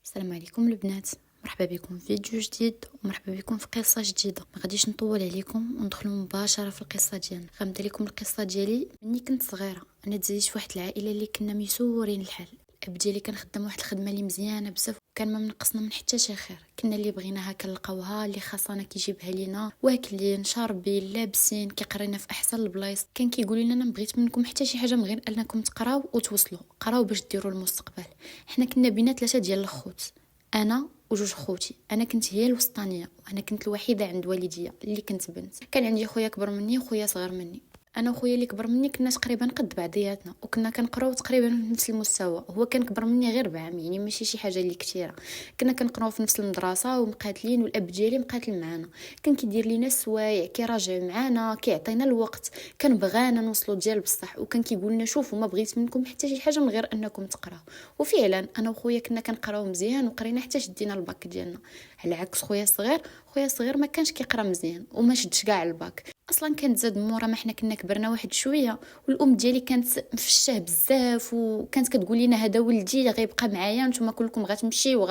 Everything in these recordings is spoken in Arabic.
السلام عليكم البنات، مرحبا بكم في فيديو جديد ومرحبا بكم في قصه جديده. ما غاديش نطول عليكم وندخلوا مباشره في القصه ديالنا. غنبدا لكم القصه ديالي مني كنت صغيره. انا تزيدت في واحد العائله اللي كنا ميسورين الحال. الاب ديالي كان خدام واحد الخدمه اللي مزيانه بزاف، كان ما منقصنا من حتى شي خير. كنا اللي بغيناها كنلقاوها، اللي خاصنا كيجيبها لينا، واكلين شاربين لابسين كيقرينا في احسن البلايص. كان كيقول لنا انا ما بغيت منكم حتى شي حاجه من غير انكم تقراو وتوصلوا، قراو باش ديروا المستقبل. حنا كنا بينا 3 ديال الاخوت، انا وجوج خوتي. انا كنت هي الوسطانيه وانا كنت الوحيده عند والديا اللي كنت بنت. كان عندي خويا كبر مني وخويا صغر مني. انا وخويا اللي كبر مني كنا تقريبا قد بعضياتنا وكنا كنقراو تقريبا في نفس المستوى. هو كان كبر مني غير بعام، يعني ماشي شي حاجه اللي كثيره. كنا كنقراو في نفس المدرسه ومقاتلين، والاب ديالي مقاتل معانا. كان كيدير لينا السوايع، كيراجع معانا، كيعطينا الوقت. كان بغانا نوصلوا ديال بصح، وكان كيقول لنا شوفوا ما بغيت منكم حتى شي حاجه من غير انكم تقراو. وفعلا انا وخويا كنا كنقراو مزيان وقرينا حتى شدينا الباك ديالنا، على عكس خويا الصغير. خويا الصغير ما كانش كيقرا مزيان وما شدش كاع الباك. اصلا كانت زاد مورا ما حنا كنا كبرنا واحد شويه، والام ديالي كانت مفشه بزاف وكانت كتقول لنا هذا ولدي غيبقى معايا، نتوما كلكم غتمشيو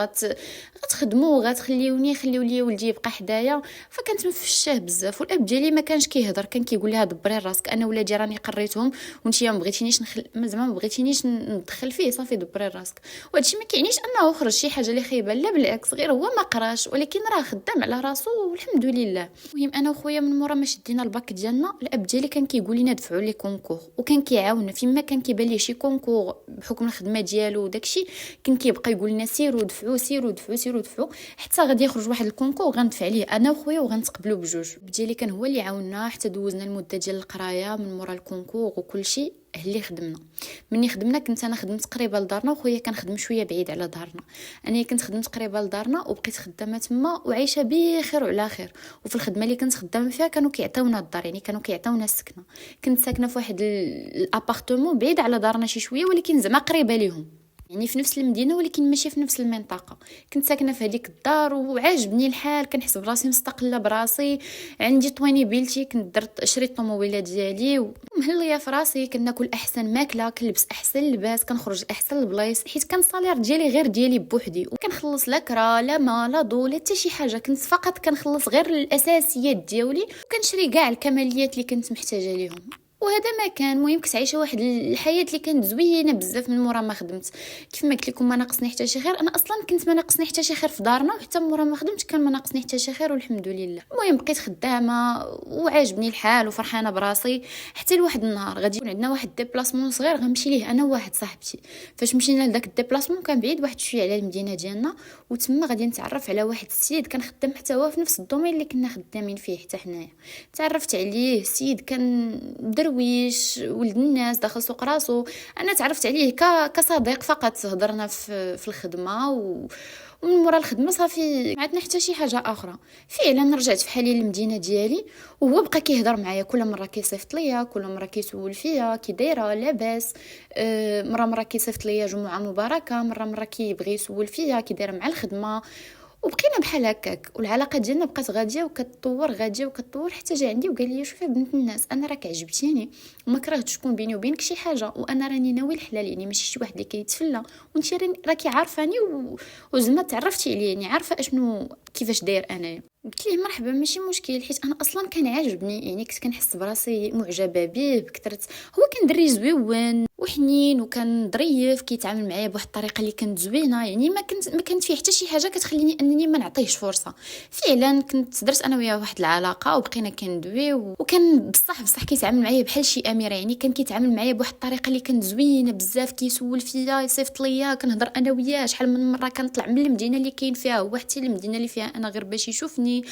غتخدموا وغتخليوني، خليو لي ولدي يبقى حدايا. فكانت مفشه بزاف. والاب ديالي ما كانش كيهضر، كان كيقول لها دبري راسك، انا ولادي راني قريتهم وانت ما بغيتينيش زعما ما بغيتينيش ندخل فيه، صافي دبري راسك. وهادشي ما كيعنيش انه خرج شي حاجه اللي خايبه، لا بالعكس، غير هو ما قراش ولكن راه خدام على راسو والحمد لله. المهم انا وخويا من مورا ما شدينا الباك ديالنا، الاب ديالي كان كيقول لنا دفعوا لي كونكور، وكان كيعاوننا فيما كان كيبان ليه شي كونكور بحكم الخدمه ديالو وداكشي. كان كيبقى يقول لنا سيروا دفعوا سيروا دفعوا سيروا دفعوا حتى غادي يخرج واحد الكونكور غندفع ليه انا وخويا وغنتقبلوا بجوج. الاب ديالي كان هو اللي عاوننا حتى دوزنا المده ديال القرايه من مورا الكونكور وكل شيء اللي خدمنا. مني خدمنا كنت انا خدمت قريبه لدارنا وخويا كان خدم شويه بعيد على دارنا. انا كنت خدمت قريبه لدارنا وبقيت خدامه تما وعايشه بخير وعلى خير. وفي الخدمه اللي كنت خدامه فيها كانوا كيعطيونا الدار، يعني كانوا كيعطيونا السكنه. كنت ساكنه في واحد الابارتمون بعيد على دارنا شي شويه، ولكن زعما قريبه ليهم، يعني في نفس المدينه ولكن ماشي في نفس المنطقه. كنت ساكنه في هذيك الدار وعاجبني الحال، كنحس براسي مستقله براسي. عندي طويني بيلتي، كنت درت شريت الطوموبيله ديالي ومهليه في راسي. كناكل احسن ماكله، كنلبس احسن لباس، كنخرج احسن البلايص، حيت كان الصالير ديالي غير ديالي بوحدي. وكنخلص لا كرا لا ما لا ضو لا حتى شي حاجه، كنت فقط كنخلص غير الاساسيات ديالي وكنشري كاع الكماليات اللي كنت محتاجه ليهم. وهذا ما كان مهم. كنت عايشه واحد الحياه اللي كانت زوينه بزاف من مورا ما خدمت. كيف ما قلت لكم ما ناقصني حتى شي خير، انا اصلا كنت ما ناقصني حتى شي خير في دارنا، وحتى مورا ما خدمت كان ما ناقصني حتى شي خير والحمد لله. المهم بقيت خدامه وعاجبني الحال وفرحانه براسي. حتى لواحد النهار غادي يكون عندنا واحد ديبلاسمون صغير غنمشي ليه انا وواحد صاحبتي. فاش مشينا لذاك الديبلاسمون كان بعيد واحد شويه على المدينه ديالنا، وتما غادي نتعرف على واحد السيد كان خدام حتى هو في نفس الدومين اللي كنا خدامين فيه حتى حنايا. تعرفت عليه، السيد كان درويش ولد الناس داخل سوق راسو. انا تعرفت عليه كصديق فقط، هضرنا في الخدمه ومن مورا الخدمه صافي ما عندنا حتى شي حاجه اخرى. فعلا رجعت في حالي للمدينه ديالي، وهو بقى كيهضر معايا كل مره كيصيفط ليا، كل مره كيسول فيا كي دايره لاباس. مره كيصيفط ليا جمعه مباركه، مره كيبغي يسول فيا كي دايره مع الخدمه. وبقينا بحال هكاك، والعلاقه ديالنا بقات غاديه وكتطور غاديه وكتطور حتى جا عندي وقال لي شوفي بنت الناس، انا راك عجبتيني وما كرهتش تكون بيني وبينك شي حاجه، وانا راني ناوي الحلال، يعني ماشي شي واحد اللي كيتفلى. وانت راكي عارفاني وزعما تعرفتي عليا، يعني عارفه اشنو كيفاش داير انايا. قلت ليه مرحبا ماشي مشكل، حيت انا اصلا كان عاجبني، يعني كنت كنحس براسي معجبه به بكثرت. هو كان دري زويون وحنين وكان ظريف، كيتعامل معايا بواحد الطريقه اللي كانت زوينه، يعني ما كانت فيه حتى شي حاجه كتخليني انني ما نعطيهش فرصه. فعلا كنت درت انا وياه واحد العلاقه وبقينا كندوي، وكان بصح كيتعامل معايا بحال شي اميره، يعني كان كيتعامل معايا بواحد الطريقه اللي كانت زوينه بزاف. كيسول فيا، يصيفط ليا، كنهضر انا وياه. شحال من مره كنطلع من المدينه اللي كاين فيها هو حتى المدينه اللي فيها انا، غير باش يشوفني،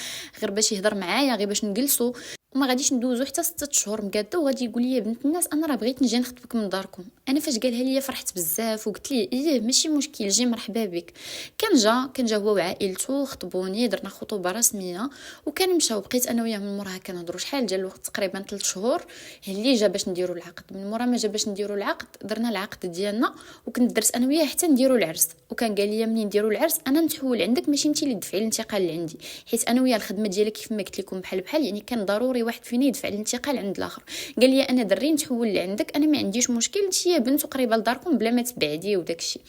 غير باش يهضر معايا، غير باش نجلسوا. وما غاديش ندوزو حتى 6 شهور مقاده وغادي يقول لي بنت الناس انا راه بغيت نجي نخطبك من داركم. انا فاش قالها لي فرحت بزاف وقلت لي ايه ماشي مشكل جي مرحبا بك. كان جا هو وعائلته، خطبوني، درنا خطوبه رسميه وكان مشى. وبقيت انا وياه من موراها كنهضروا شحال جا الوقت، تقريبا 3 شهور اللي جا باش نديروا العقد. من مورا ما جا باش نديروا العقد درنا العقد ديالنا، وكنت درت انا وياه حتى نديروا العرس. وكان قال لي منين نديروا العرس انا نتحول عندك، ماشي انت اللي تدفعي الانتقال لعندي، حيت انا وياه الخدمه ديالي كيف ما قلت لكم بحال يعني كان ضروري واحد فينا يدفع الانتقال عند الاخر. قال لي انا دري نتحول لعندك، انا ما عنديش مشكل، انت بنت قريبه لداركم بلا ما تبعدي وداكشي.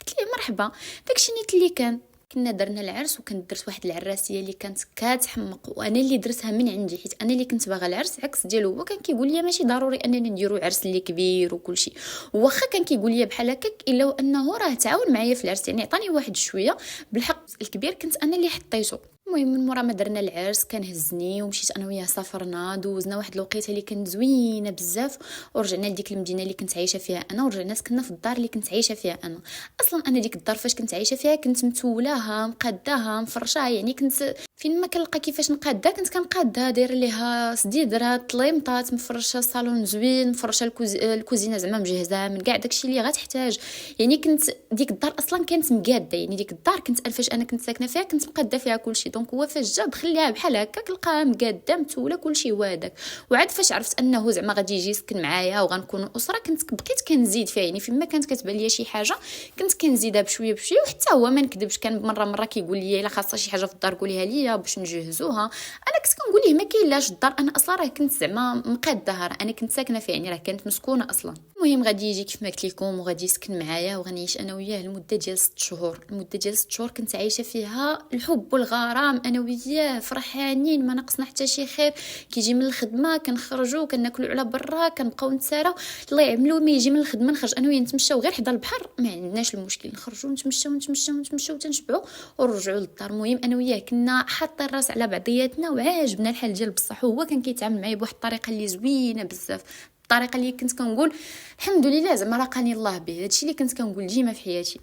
قلت ليه مرحبا. داكشي نيت اللي كنا درنا العرس، وكنت درت واحد العراسيه اللي كانت كتحمق، وانا اللي درتها من عندي حيت انا اللي كنت باغا العرس، عكس ديالو هو كان كيقول لي ماشي ضروري اننا نديرو عرس اللي كبير وكل شيء. واخا كان كيقول لي بحال هكاك الا انه راه تعاون معايا في العرس، يعني عطاني واحد شويه. بالحق الكبير كنت انا اللي حطيته. المهم من مورا ما درنا العرس كان هزني ومشيت انا وياه سافرنا، دوزنا واحد الوقيته اللي كانت زوينه بزاف، ورجعنا لديك المدينه اللي كنت عايشه فيها انا، ورجعنا سكننا في الدار اللي كنت عايشه فيها انا. اصلا انا ديك الدار فاش كنت عايشه فيها كنت متولاها مقاداها مفرشاها، يعني كنت فين ما كنلقى كيفاش نقادها كنت كنقادها، داير ليها سديدره طليمطات، مفرشه الصالون زوين، مفرشه الكوزينه زعما مجهزه من كاع داكشي اللي غتحتاج. يعني كنت ديك الدار اصلا كانت مقاده، يعني ديك الدار كنت فاش انا كنت ساكنه فيها كنت مقاده فيها كلشي. دونك هو فاش جا دخلها بحال هكاك لقاها مقاده متوله كلشي هذاك. وعاد فاش عرفت انه زعما غادي يجي يسكن معايا وغنكونوا اسره كنت بقيت كنزيد فيها، يعني فيما كانت كتبان ليا شي حاجه كنت كنزيدها بشويه بشويه. وحتى هو ما نكذبش كان مره كيقول لي الا خاصه شي حاجه في الدار قوليها ليا باش نجهزوها. انا كنت كنقول ليه ما كاين لاش الدار، انا اصلا راه كنت زعما مقادها، راه انا كنت ساكنه فيها، يعني راه كانت مسكونه اصلا. المهم غادي يجي كيف ما قلت لكم وغادي يسكن معايا وغنعيش انا وياه لمده ديال 6 شهور. المده ديال 6 شهور كنت عايشه فيها الحب والغرام انا وياه، فرحانين ما ناقصنا حتى شي خير. كيجي من الخدمه كنخرجوا كناكلوا على برا كنبقاو نتساراو. الله يعملوا ما يجي من الخدمه نخرج انا وياه نتمشاو غير حدا البحر، ما عندناش المشكل، نخرجوا نتمشاو تنشبعوا ونرجعوا للدار. المهم انا وياه كنا حاطين الراس على بعضياتنا وعاجبنا الحال ديال بصح. هو كان كيتعامل معايا بواحد الطريقه اللي زوينه بزاف، الطريقه اللي كنت كنقول الحمد لله زعما راقاني الله به. هادشي اللي كنت كنقول ديما في حياتي.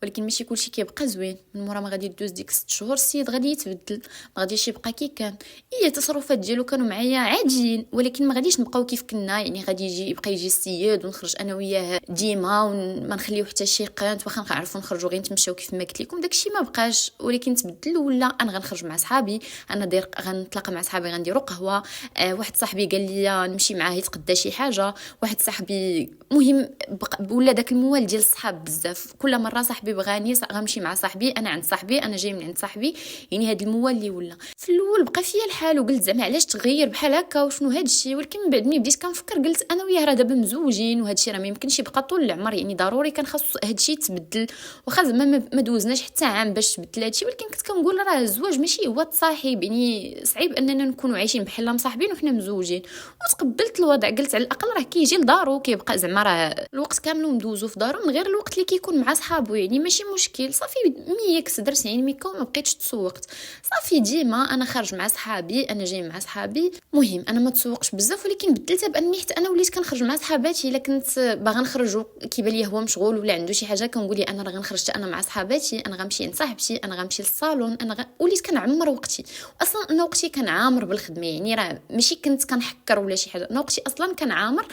ولكن ماشي كلشي كيبقى زوين. من مورا ما غادي دوز ديك 6 شهور السيد غادي يتبدل، ما غاديش يبقى كي كان. التصرفات ديالو كانوا معايا عاديين، ولكن ما غاديش نبقاو كيف كنا. يعني غادي يبقى يجي السيد ونخرج انا وياه ديما وما نخليو حتى شي قانت، واخا نعرفوا نخرجوا غير نتمشاو كيف ما قلت لكم داكشي ما بقاش. ولكن تبدل، ولا انا غنخرج مع صحابي، انا داير غنتلاقى مع صحابي غنديروا قهوه. واحد صاحبي قال لي نمشي معاه يتقدى شي حاجه. واحد صاحبي مهم ولا داك الموال ديال الصحاب بزاف، كل مره صاحبي بغاني غنمشي مع صاحبي، انا عند صاحبي، انا جاي من عند صاحبي. يعني هاد الموال اللي ولا في الاول بقى فيا الحال وقلت زعما علاش تغير بحال هكا وشنو هاد الشيء. ولكن من بعد ملي بديت كنفكر قلت انا وياه راه دابا مزوجين وهاد الشيء راه ما يمكنش يبقى طول العمر، يعني ضروري كان خاص هاد الشيء يتبدل. واخا زعما ما دوزناش حتى عام باش تبدل هاد الشيء، ولكن كنت كنقول راه الزواج ماشي هو تصاحب، يعني صعيب اننا نكونوا عايشين بحال مصاحبين وحنا مزوجين. وتقبلت الوضع، قلت على الاقل راه كيجي لدارو كيبقى زعما راه الوقت كامل مدوزو في دارو من غير الوقت اللي كيكون مع صحابو، يعني ماشي مشكل. صافي ميكس درت يعني ميكا وما بقيتش تسوقت. صافي ديما انا خارج مع صحابي، انا جاي مع صحابي. مهم انا ما تسوقش بزاف، ولكن بدلتها باني حتى انا وليت كنخرج مع صحاباتي. الا كنت باغا نخرجوا كيبان لي هو مشغول ولا عنده شي حاجه كنقول لي انا راه غنخرج انا مع صحاباتي، انا غنمشي عند صاحبتي، انا غنمشي للصالون. وليت كنعمر وقتي. اصلا انا وقتي كان عامر بالخدمه، يعني راه ماشي كنت كنحكر ولا شي حاجه، انا وقتي اصلا كان عامر.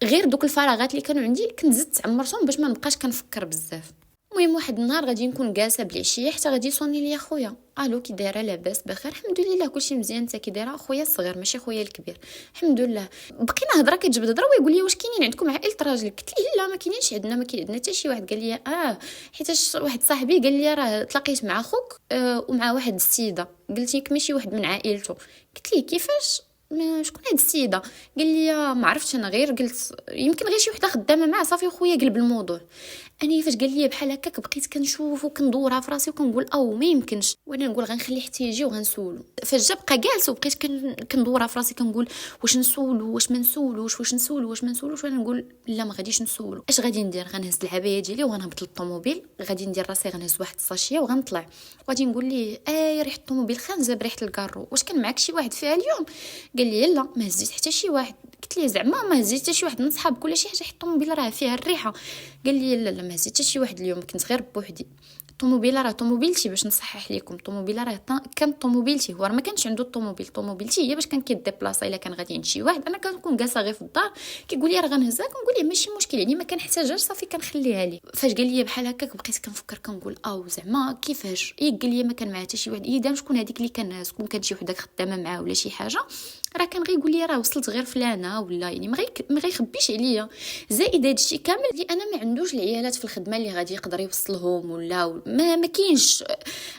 غير دوك الفراغات اللي كانوا عندي كنت زدت عمرتهم باش ما نبقاش كنفكر بزاف. المهم واحد النهار غادي نكون جالسه بالعشيه حتى غادي يصوني لي خويا. الو كي دايره؟ لاباس بخير الحمد لله كلشي مزيان. انت كي دايره؟ خويا الصغير ماشي خويا الكبير. الحمد لله. بقينا هضره كتجبد هضره ويقول لي واش كاينين عندكم عائله راجل؟ قلت ليه لا ما كاينينش عندنا، ما كاين عندنا حتى شي واحد. قال لي حيتاش واحد صاحبي قال لي راه تلاقيت مع خوك ومع واحد السيده، قلت لك ماشي واحد من عائلته. قلت ليه كيفاش شكون هاد السيده؟ قال لي ما عرفتش انا، غير قلت يمكن غير شي وحده خدامه معاه. صافي خويا قلب الموضوع. انا فاش قال لي بحال هكاك بقيت كنشوف وكندورها في راسي وكنقول ما يمكنش، وانا نقول غنخلي حتى يجي وغنسولو. فاش جا بقى جالس وبقيت كندورها في راسي كنقول واش نسولو واش ما نسولوش، واش نسولو واش ما نسولوش. وانا نقول لا ما غاديش نسولو. اش غادي ندير؟ غنهز العبايه ديالي وغنهبط للطوموبيل، غادي ندير راسي غنهز واحد الساشيه وغنطلع. غادي نقول ليه ريحه الطوموبيل خانزه بريحه الكارو، واش كان معاك شي واحد فيها اليوم؟ قال لي لا ما هزيت حتى شي واحد. قلت ليه زعما ما هزيت حتى شي واحد من صحابك ولا شي حاجه؟ حيت الطوموبيل راه فيها الريحه. قال لي لا ما هزيت حتى شي واحد اليوم، كنت غير بوحدي. الطوموبيله راه طوموبيلتي باش نصحح لكم، الطوموبيله راه كانت طوموبيلتي، هو راه ما كانش عنده طوموبيلتي هي باش كان كيديبلاصا. الا كان غادي عند شي واحد انا كنكون جالسه غير في الدار كيقول لي راه غنهزها، كنقول ليه ماشي مشكل، يعني ما كنحتاجهاش صافي كنخليها ليه. فاش قال لي بحال هكاك بقيت كنفكر كنقول زعما كيفاش قال لي ما كان معاه حتى شي واحد. دام شكون هذيك اللي كان شكون كان شي وحده خدامه معاه ولا شي حاجه، راه كان غيقول لي راه وصلت غير فلانه ولا، يعني ما غيخبيش عليا. زائد هادشي كامل اللي انا ما عندوش العيالات في الخدمه اللي غادي يقدر يوصلهم ولا ما كاينش.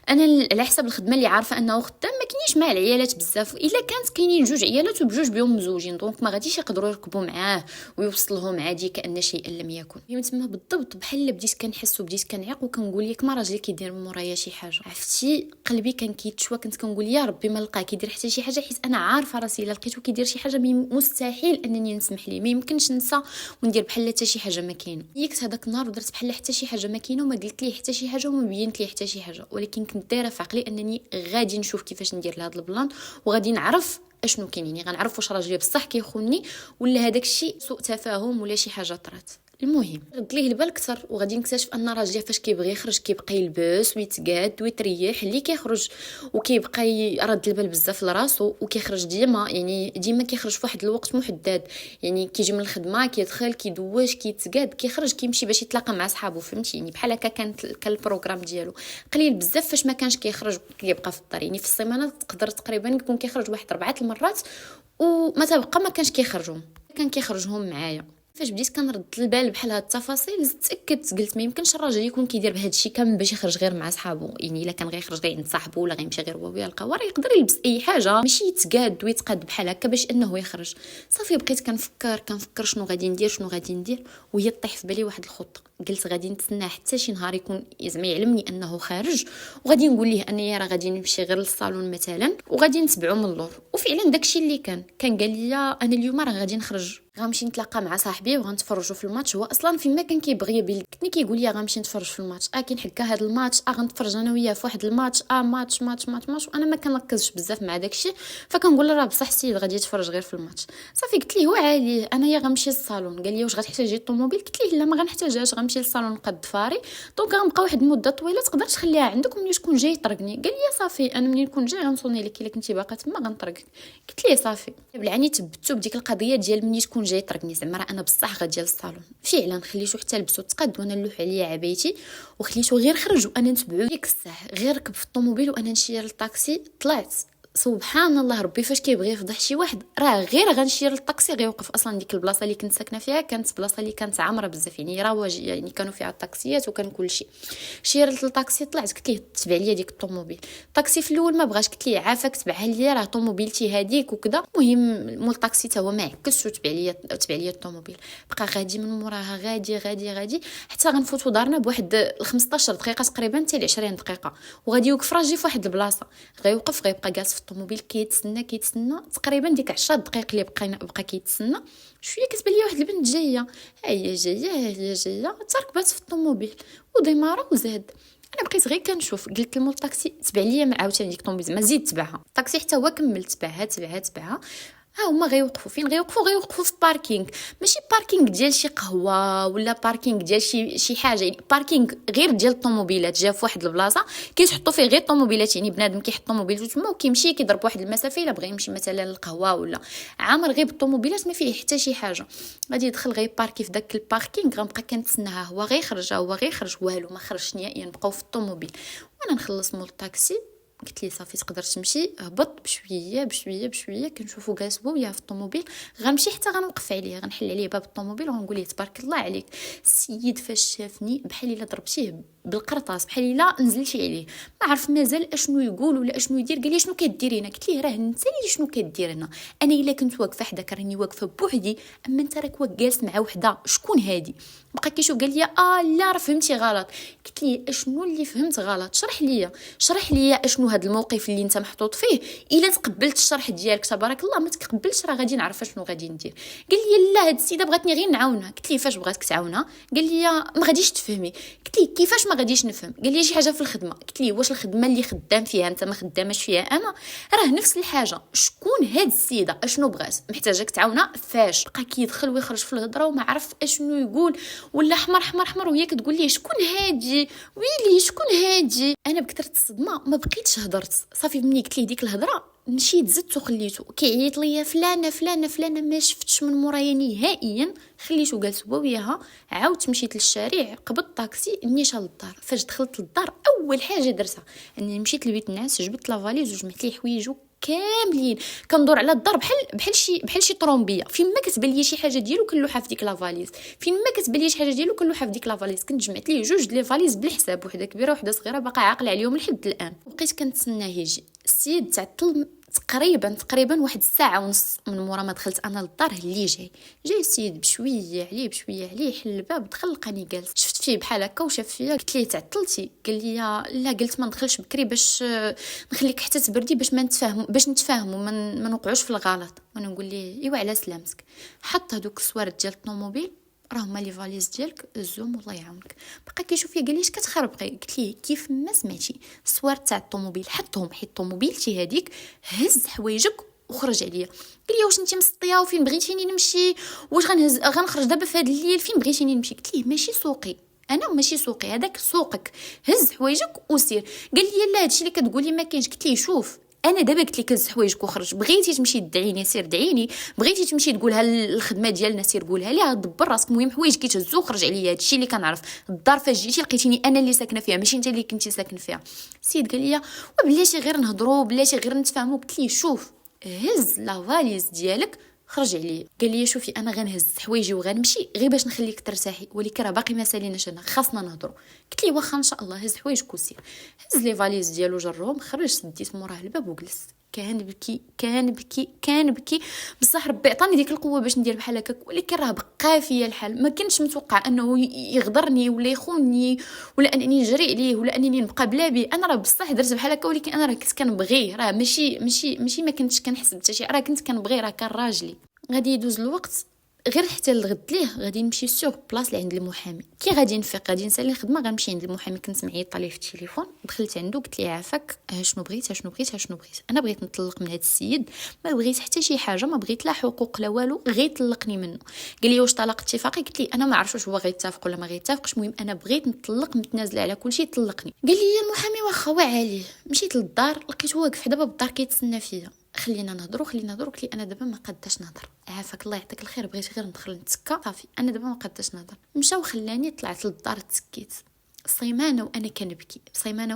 انا على حسب الخدمه اللي عارفه انه خدام ما كاينش مع العيالات بزاف، الا كانت كاينين جوج عيالات وبجوج بهم مزوجين دونك ما غاديش يقدروا يركبوا معاه ويوصلهم عادي كأن شيئا لم يكن. يعني تما بالضبط بحال الا بديت كنحس وبديت كنعيق وكنقول لك ما راجلي كيدير من مورايا شي حاجه، عرفتي قلبي كان كيتشوى، كنت كنقول يا ربي ما نلقاه كيدير حتى شي حاجه، حيت انا عارفه راسي الا لقيتو كيدير شي حاجه مستحيل انني نسمح ليه، ما يمكنش ننسى وندير بحال حتى شي حاجه ما كاينه. ياك هذاك النهار ودرت بحال حتى شي حاجه ما كاينه وما قلت ليه حتى شي حاجه وما بينت ليه حتى شي حاجه، ولكن كنت دايره في عقلي انني غادي نشوف كيفاش ندير لهذا البلان وغادي نعرف اشنو كاين، يعني غنعرف واش راجلي بصح كيخوني ولا هذاك الشيء سوء تفاهم ولا شي حاجه طرات. المهم رد ليه البال اكثر وغادي نكتشف ان راجلي فاش كيبغي يخرج كيبقى يلبس ويتقاد ويتريح اللي كيخرج، وكيبقى يرد البال بزاف لراسو وكيخرج ديما، يعني ديما كيخرج في واحد الوقت محدد، يعني كيجي من الخدمه كيدخل كيدوش كيتقاد كيخرج كيمشي باش يتلاقى مع صحابو، فهمتي يعني بحال هكا كان البروغرام ديالو. قليل بزاف فاش ما كانش كيخرج كيبقى في الدار، يعني في السيمانه تقدر تقريبا يكون كيخرج واحد 4 المرات وما تبقى ما كانش كيخرجهم، كان كيخرجهم معايا. فاش بديت كنرد البال بحال هاد التفاصيل تاكدت قلت ما يمكنش الراجل يكون كيدير بهذا الشيء كامل باش يخرج غير مع صحابو، يعني الا كان غيخرج غير عند صاحبو ولا غيمشي غير هو ويلقى وراه يقدر يلبس اي حاجه ماشي يتقاد ويتقاد بحال هكا باش انه يخرج. صافي بقيت كنفكر شنو غادي ندير وهي طيح في بالي واحد الخطه. قلت غادي نتسنى حتى شي نهار يكون زعما يعلمني انه خارج وغادي نقول ليه انني راه غادي نمشي غير للصالون مثلا وغادي نتبعو من اللور. وفعلا داكشي اللي كان قال لي انا اليوم راه غادي نخرج غنمشي نتلاقى مع صاحبي وغنتفرجوا في الماتش. هو اصلا فيما كان كيبغي يبين كنت كيقول لي غنمشي نتفرج في الماتش، كاين حكا هذا الماتش غنتفرج انا وياه في واحد الماتش ماتش وانا ما كنركزش بزاف مع داكشي، فكنقول له راه بصح السيد غادي يتفرج غير في الماتش. صافي قلت ليه هو عادي انا يا غنمشي للصالون. قال لي واش غتحتاجي الطوموبيل؟ قلت ليه لا ما غنحتاجهاش غنمشي للصالون نقاد ضفاري دونك غنبقى واحد المده طويله تقدر تخليها عندك وملي تكون جاي طرقني. قال لي صافي انا منين نكون جاي غنصوني لك الا كنتي باقا تما غنطرقك. قلت ليه صافي بالعني تبتو بديك القضيه ديال مني تكون جاي طرقني زعما راه انا بصح غادي للصالون. فعلا خليتو حتى لبسو تقاد وانا نلوح عليا عبايتي وخليتو غير خرج وانا نتبعو ديك الساعه غير ركب في الطوموبيل وانا نشير للطاكسي. طلعت سبحان الله ربي فاش كيبغي يفضح شي واحد راه غير غنشير للطاكسي غيوقف. اصلا ديك البلاصه اللي كنت ساكنه فيها كانت بلاصه اللي كانت عامره بزاف، يعني رواج يعني كانوا فيها الطاكسيات وكان كل شيء. شيرت للطاكسي طلعت قلت ليه تبع لي ديك الطوموبيل. الطاكسي في الاول ما بغاش، قلت ليه عافاك تبعها لي راه طوموبيلتي هذيك وكذا. المهم مول الطاكسي تا هو ما عكسش وتبع لي الطوموبيل. بقى غادي من موراها غادي حتى غنفوتوا دارنا بواحد 15 دقيقه تقريبا حتى 20 دقيقه، وغادي يوقف راجلي في واحد البلاصه غيوقف غيبقى جالس في الطوموبيل كيتسنى تقريبا ديك 10 دقائق اللي بقى كيتسنى. شويه كتبان لي واحد البنت جايه هي جايه تركبات في الطوموبيل وديمارا وزاد. انا بقيت غير كنشوف قلت لمول الطاكسي تبع ليا عاوتاني ديك الطوموبيل زعما زيد تبعها. الطاكسي حتى هو كمل تبعها هما غيوقفوا فين غيوقفوا في باركينغ، ماشي باركينغ ديال شي قهوه ولا باركينغ ديال شي حاجه، يعني باركينغ غير ديال الطوموبيلات جا في واحد البلاصه كيتحطوا فيه غير الطوموبيلات، يعني بنادم كيحط طوموبيلته تما وكيمشي كيضرب واحد المسافه الا بغى يمشي مثلا للقهوه ولا عامر غير بالطوموبيلات ما فيه حتى شي حاجه. غادي يدخل غير باركي في داك الباركينغ غنبقى كنتسناها هو غيخرج والو ما خرجش نهائيا بقاو في الطوموبيل. وانا نخلص مول الطاكسي قلت لي صافي تقدر تمشي. هبط بشويه كنشوفو جالس بويا في الطوموبيل غنمشي حتى غنوقف عليه غنحل عليه باب الطوموبيل وغنقول ليه تبارك الله عليك. السيد فاش شافني بحال الا ضربتيه بالقرطاس بحال الا نزلتي عليه ما عرف مازال اشنو يقول ولا اشنو يدير. قال لي شنو كديري هنا؟ قلت ليه راه انت اللي شنو كدير هنا؟ انا الا كنت واقفه حداك راني واقفه بوحدي، اما انت راك جالس مع وحده شكون هادي؟ بقى كيشوف قال لي لا راه فهمتي غلط. قلت ليه اشنو اللي فهمت غلط؟ شرح لي اشنو هذا الموقف اللي انت محطوط فيه. الا تقبلت الشرح ديالك تبارك الله، ما تقبلش راه غادي نعرف شنو غادي ندير. قال لي لا هاد السيده بغاتني غير نعاونها. قلت ليه فاش بغاتك تعاونها؟ قال لي ما غاديش تفهمي. قلت ليه كيفاش ما غاديش نفهم؟ قال لي شي حاجه في الخدمه. قلت ليه واش الخدمه اللي خدام فيها انت ما خداماش فيها انا؟ راه نفس الحاجه. شكون هاد السيده؟ اشنو بغات؟ محتاجاك تعاونها فاش؟ بقى كيدخل ويخرج في الهضره وما عرف اشنو يقول ولا حمر وهي كتقول لي شكون هادي ويلي شكون هادي. انا بكثرة الصدمه ما بقيتش هضرت. صافي مني قلت ليه ديك الهضره مشيت زدت وخليته كيعيط ليا فلانه ما شفتش من مورايا نهائيا. خليته جالس هو وياها. عاودت مشيت للشارع قبضت طاكسي نيشان للدار. فاش دخلت للدار اول حاجه درتها اني مشيت لبيت الناس جبت لافاليز وجمعت ليه حوايجو كاملين كندور على الدار بحال شي طرومبيه، فين ما كتبان لي شي حاجه ديالو كنلوحها في ديك لافاليز، فين ما كتبان لي شي حاجه ديالو كنلوحها في ديك لافاليز. كنت جمعت ليه جوج لي فاليز بالحساب، وحده كبيره وحده صغيره، باقا عاقله عليهم لحد الان. وبقيت كنتسناه يجي. السيد تعطل تقريبا واحد الساعه ونص من مورا ما دخلت انا للدار. اللي جاي السيد بشويه عليه حل الباب، دخل لقاني جالس، شفت فيه بحال هكا وشاف فيا. قلت ليه تعطلتي؟ قال لي لا، قلت ما ندخلش بكري باش نخليك حتى تبردي باش نتفاهموا ما نوقعوش في الغلط. وانا نقول ليه ايوا على سلامتك. حط هذوك السوارت ديال الطوموبيل، راهما لي فاليز ديالك، زوم والله يعاونك. بقى كيشوف فيا، قال لي اش كتخربقي؟ قلت ليه كيف ما سمعتي، السوارت تاع الطوموبيل حطهم حيت طوموبيلتي هذيك، هز حوايجك وخرج عليا. قال لي واش انت مسطيه وفين بغيتيني نمشي؟ واش غنخرج دابا في هذا الليل؟ فين بغيتيني نمشي؟ قلت ليه ماشي سوقي، انا ماشي سوقي، هذاك سوقك، هز حوايجك وسير. قال لي لا، هادشي اللي كتقولي ما كاينش. قلت ليه شوف، انا دابا قلت لك هز حوايجك وخرج، بغيتي تمشي تدعيني سير دعيني، بغيتي تمشي تقولها الخدمه ديالنا سير قولها ليها، دبر راسك. المهم حوايجك كيتهزو وخرج عليا. هادشي اللي كنعرف. الدار فاش جيتي لقيتيني انا اللي ساكنه فيها، ماشي انت اللي كنتي ساكن فيها. السيد قال لي وبلاتي غير نهضروا، بلاتي غير نتفاهموا. قلت ليه شوف، هز لا فاليز ديالك خرج عليا. قال لي شوفي، انا غنهز حوايجي وغنمشي غير باش نخليك ترتاحي، ولكن راه باقي ما ساليناش، انا خاصنا نهضروا. قلت لي واخا ان شاء الله، هز حوايجك وسير. هز لي فاليز ديالو جرهم، خرج، سديت موراه الباب وجلس. كان بكي بصح ربي عطاني ديك القوه باش ندير بحال هكاك، ولكن راه بقى فيا الحال. ما كنتش متوقع انه يغدرني ولا يخونني ولا انني نجري عليه ولا انني نبقى بلا بيه. انا راه بصح درت بحال هكا، ولكن انا راه كنت كنبغيه، راه ماشي ما كنتش كنحس بحتى شي، راه كنت كنبغيه، راه كان راجلي. غادي يدوز الوقت غير حتى الغد ليه غادي نمشي سوغ بلاص اللي عند المحامي. كي غادي نفيق غادي نسالي الخدمه، غنمشي عند المحامي. كنت معيطه ليه في التليفون، دخلت عنده قلت ليه عافاك، شنو بغيت؟ انا بغيت نطلق من هذا السيد، ما بغيت حتى شي حاجه، ما بغيت لا حقوق لا والو، غير طلقني منه. قال لي واش طلاق اتفاقي؟ قلت ليه انا ما عرفتش واش هو غيتفق ولا ما غيتفقش، المهم انا بغيت نطلق، متنازله على كل شيء، طلقني. قال لي المحامي واخا واعي عليه. مشيت للدار، لقيته واقف حدا باب الدار كيتسنى فيا. خلينا نهضروا. قلت لي انا دابا ما قداش نهضر، عافاك الله يعطيك الخير، بغيت غير ندخل نتسكى صافي، انا دابا ما قداش نهضر. مشى وخلاني، طلعت للدار تسكيت. صيمانه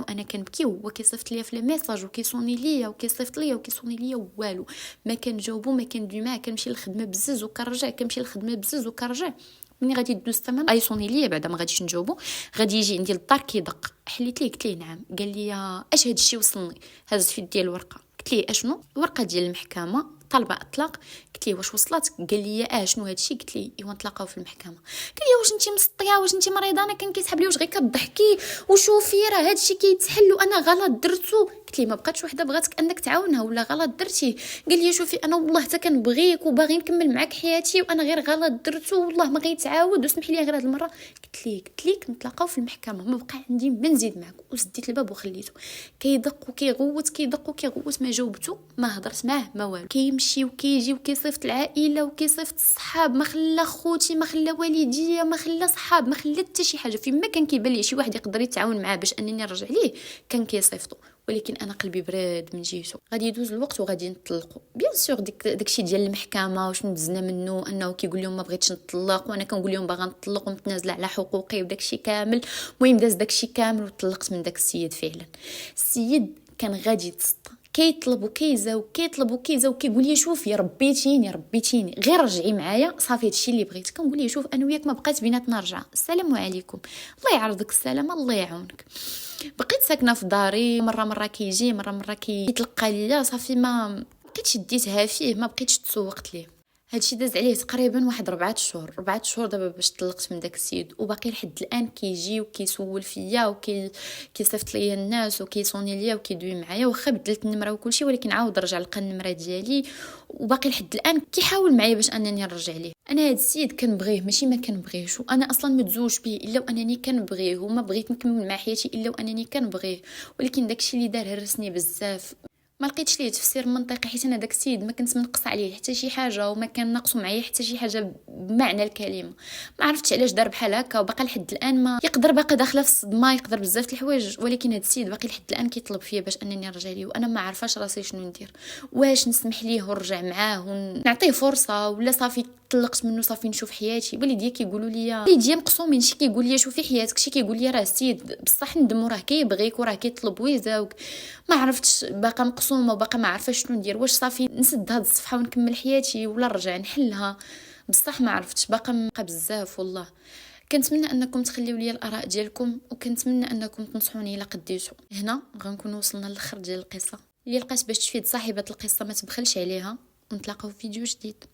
وانا كنبكي وهو كيصيفط ليا في لي ميساج وكيصوني ليا وكيصيفط ليا وكيصوني ليا والو ما كنجاوبو، ما كندوي معاه. كنمشي للخدمه بزز وكنرجع، ملي غادي يدوز الثمن ايصوني ليا بعدا ما غاديش نجاوبو، غادي يجي عندي للدار كيدق. حليت ليه قلت ليه نعم. قال لي اش هادشي وصلني؟ هز في يدي الورقه. قلت ليه اشنو؟ ورقه ديال المحكمه طالبه اطلاق. قلت ليه واش وصلت؟ قال لي شنو هادشي؟ قلت ليه ايوا نتلاقاو في المحكمه. قال لي واش انت مسطيه؟ واش انت مريضه؟ انا كان كيسحب لي واش غير كضحكي؟ وشوفي راه هادشي كيتحل وانا غلط درتو. قلت ليه ما بقاتش وحده بغاتك انك تعاونها ولا غلط درتي؟ قال لي شوفي انا والله حتى كنبغيك وباغي نكمل معاك حياتي، وانا غير غلط درتو والله ما غيتعاود، وسمح لي غير هاد المره. قلت ليك نتلاقاو في المحكمه، ما بقى عندي ما نزيد معاك. وسديت الباب وخليته كيدق وكيغوت ما جاوبته، ما هضرت معاه ما والو. كيمشي وكيجي وكيصيفط العائله وكيصيفط الصحاب، ما خلى خوتي، ما خلى والديا، ما خلى صحاب، ما خلى حتى شي حاجه. فيما كان كيبان لي شي واحد يقدر يتعاون معاه باش انني نرجع ليه كان كيصيفطو، ولكن انا قلبي براد من جيتو. غادي يدوز الوقت وغادي نطلقوا بيان سور. داكشي ديال المحكمه واش دزنا منه انه كيقول لهم ما بغيتش نطلق، وانا كنقول لهم باغا نطلق ومتنازله على حقوقي وداكشي كامل. المهم داز داكشي كامل وطلقت من داك السيد. فعلا السيد كان غادي يتسطى، كيطلب وكيزاو كيقول لي شوف يا ربيتيني غير رجعي معايا صافي هادشي اللي بغيت. كنقول ليه شوف انا وياك ما بقات بيناتنا رجعه، السلام عليكم، الله يعرضك السلامه، الله يعاونك. بقيت ساكنه في داري، مره كيجي مره كيتلقى ليا، صافي ما بقيتش ديتها فيه، ما بقيتش تسوقت ليه. هادشي داز عليه تقريبا واحد 4 شهور دابا باش طلقت من داك السيد. وباقي لحد الان كيجي وكيسول فيا كيصيفط ليا الناس وكيصوني ليا وكيدوي معايا، واخا بدلت النمره وكلشي، ولكن عاود رجع لقى النمره ديالي، وباقي لحد الان كيحاول معايا باش انني نرجع ليه. انا هاد السيد كنبغيه ماشي ما كنبغيهش، وانا اصلا متزوج به الا وانني كنبغيه، وما بغيت نكمل مع حياتي الا وانني كنبغيه، ولكن داكشي اللي دار هرسني بزاف. ما لقيتش ليه تفسير منطقي، حيت انا داك السيد ما كنت منقص عليه حتى شي حاجه، وما كان ناقص معايا حتى شي حاجه بمعنى الكلمه. ما عرفتش علاش دار بحال هكا، وباقي لحد الان ما يقدر، باقي داخله في الصدمه، يقدر بزاف د الحوايج، ولكن هاد السيد باقي لحد الان كيطلب فيا باش انني نرجع ليه، وانا ما عارفاش راسي شنو ندير. واش نسمح ليه ونرجع معاه ونعطيه فرصه، ولا صافي طلقت منه صافي نشوف حياتي. والديا كيقولوا لي والديا مقسومين، شي كيقول لي شوفي حياتك، شي كيقول لي راه السيد بصح ندم وراه كيبغيك وراه كيطلب ويزاوك. ما عرفتش، باقا مقسومه وباقا ما عارفه شنو ندير، واش صافي نسد هاد الصفحه ونكمل حياتي ولا نرجع نحلها. بصح ما عرفتش، باقا بزاف والله. كنتمنى انكم تخليو لي الاراء ديالكم، وكنتمنى انكم تنصحوني الا قديتو. هنا غنكون وصلنا للاخر ديال القصه اللي لقيت باش تفيد صاحبه القصه ما تبخلش عليها. ونتلاقاو في فيديو جديد.